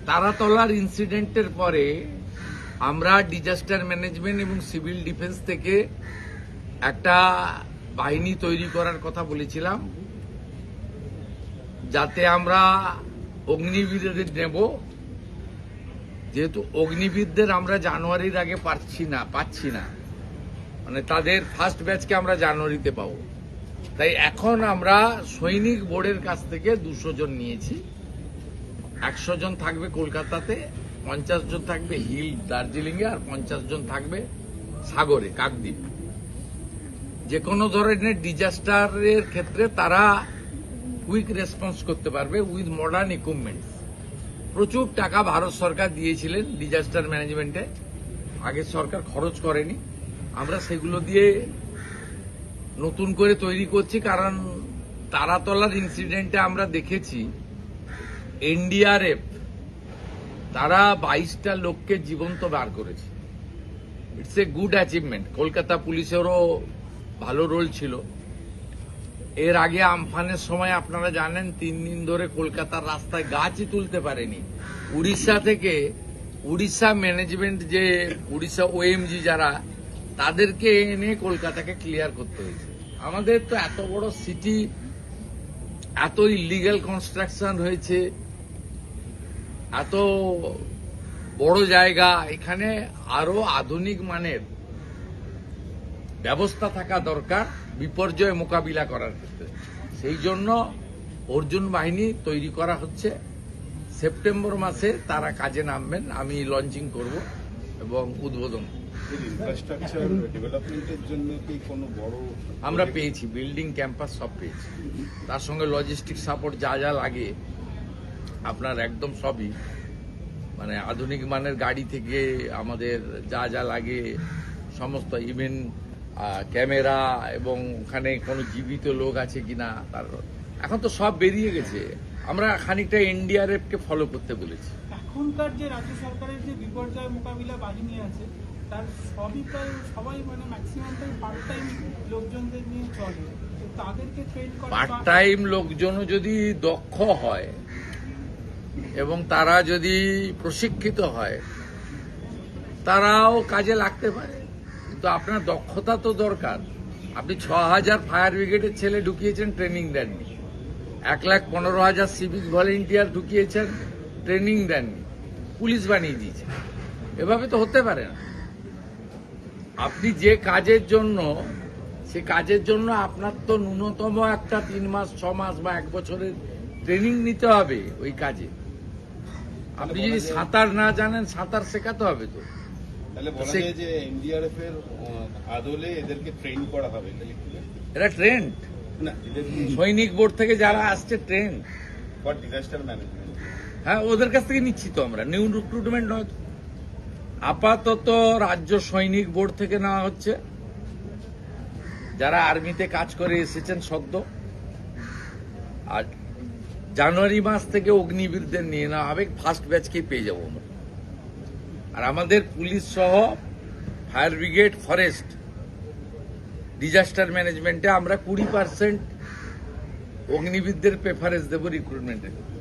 তারাতলার ইনসিডেন্টের পরে আমরা disaster management এবং সিভিল ডিফেন্স থেকে একটা বাহিনী তৈরি করার কথা বলেছিলাম, যাতে আমরা অগ্নিবীরদের নেব। যেহেতু অগ্নিবীরদের আমরা জানুয়ারির আগে পাচ্ছি না, মানে তাদের ফার্স্ট ব্যাচকে আমরা জানুয়ারিতে পাবো। তাই এখন আমরা সৈনিক বোর্ডের কাছ থেকে 200 জন নিয়েছি। 100 জন থাকবে কলকাতাতে, 50 জন থাকবে হিল দার্জিলিংয়ে, আর 50 জন থাকবে সাগরে কাকদ্বীপ। যে কোনো ধরনের ডিজাস্টারের ক্ষেত্রে তারা কুইক রেসপন্স করতে পারবে উইথ মডার্ন ইকুইপমেন্টস। প্রচুর টাকা ভারত সরকার দিয়েছিলেন ডিজাস্টার ম্যানেজমেন্টে, আগের সরকার খরচ করেনি। আমরা সেগুলো দিয়ে নতুন করে তৈরি করছি, কারণ তারাতলার ইনসিডেন্টে আমরা দেখেছি এনডিআরএফ তারা 22টা লোককে জীবন্ত বার করেছে। It's a good achievement. Kolkata পুলিশেরও ভালো রোল ছিল। এর আগে আমফানের সময় আপনারা জানেন 3 দিন ধরে কলকাতার রাস্তায় গাছই তুলতে পারেনি। উড়িষ্যা ম্যানেজমেন্ট, যে উড়িষ্যা ওএমজি যারা, তাদেরকে এনে কলকাতাকে ক্লিয়ার করতে হয়েছে। আমাদের তো এত বড় সিটি, এত ইলিগাল কনস্ট্রাকশন হয়েছে, এত বড় জায়গা, এখানে আরো আধুনিক মানের ব্যবস্থা থাকা দরকার বিপর্যয় মোকাবিলা করার ক্ষেত্রে। সেই জন্য অর্জুন বাহিনী তৈরি করা হচ্ছে। সেপ্টেম্বর মাসে তারা কাজে নামবেন, আমি লঞ্চিং করব এবং উদ্বোধন। ইনফ্রাস্ট্রাকচার ডেভেলপমেন্টের জন্য কি কোনো বড় আমরা পেয়েছি, বিল্ডিং, ক্যাম্পাস সব পেয়েছি। তার সঙ্গে লজিস্টিক সাপোর্ট যা যা লাগে আপনার একদম সবই, মানে আধুনিক মানের গাড়ি থেকে আমাদের যা যা লাগে সমস্ত, ইভেন ক্যামেরা এবং ওখানে কোনো জীবিত লোক আছে কিনা তার, এখন তো সব বেরিয়ে গেছে। আমরা খানিকটা এনডিআরএফ কে ফলো করতে বলেছি। এখনকার যে রাজ্য সরকারের যে বিপর্যয় মোকাবিলা বাহিনী আছে, তার সবাই মানে ম্যাক্সিমামটাই পার্ট টাইম লোকজনদের নিয়ে চলে। তো তাদেরকে ট্রেন করা, পার্ট টাইম লোকজনও যদি দক্ষ হয় এবং তারা যদি প্রশিক্ষিত হয়, তারাও কাজে লাগতে পারে। কিন্তু আপনার দক্ষতা তো দরকার। আপনি 6000 ফায়ার ব্রিগেডের ছেলে ঢুকিয়েছেন, ট্রেনিং দেননি। 1,15,000 সিভিক ভলেন্টিয়ার ঢুকিয়েছেন, ট্রেনিং দেননি, পুলিশ বানিয়ে দিয়েছেন। এভাবে তো হতে পারে না। আপনি যে কাজের জন্য, সে কাজের জন্য আপনার তো ন্যূনতম একটা 3 মাস, 6 মাস বা 1 বছরের ট্রেনিং নিতে হবে ওই কাজে। আপনি যদি সাঁতার না জানেন, সাঁতার শেখাতে হবে তো। তাহলে বলা যায় যে এনডিআরএফ এর আদলে এদেরকে ট্রেন করা হবে। এরা ট্রেন্ড না, সৈনিক বোর্ড থেকে যারা আসছে ট্রেন্ড ফর ডিজাস্টার ম্যানেজমেন্ট। হ্যাঁ, ওদের কাছ থেকে নিচ্ছি তো আমরা, নিউ রিক্রুটমেন্ট নয়। আপাতত রাজ্য সৈনিক বোর্ড থেকে নেওয়া হচ্ছে, যারা আর্মিতে কাজ করে এসেছেন সদ্য। আর জানুয়ারি মাস থেকে অগ্নিবীরদের নিয়ে নেওয়া হবে, ফার্স্ট ব্যাচকেই পেয়ে যাবো আমরা। আর আমাদের পুলিশ সহ ফায়ার ব্রিগেড, ফরেস্ট, ডিজাস্টার ম্যানেজমেন্টে আমরা 20% অগ্নিবীরদের প্রেফারেন্স দেবো রিক্রুটমেন্টের।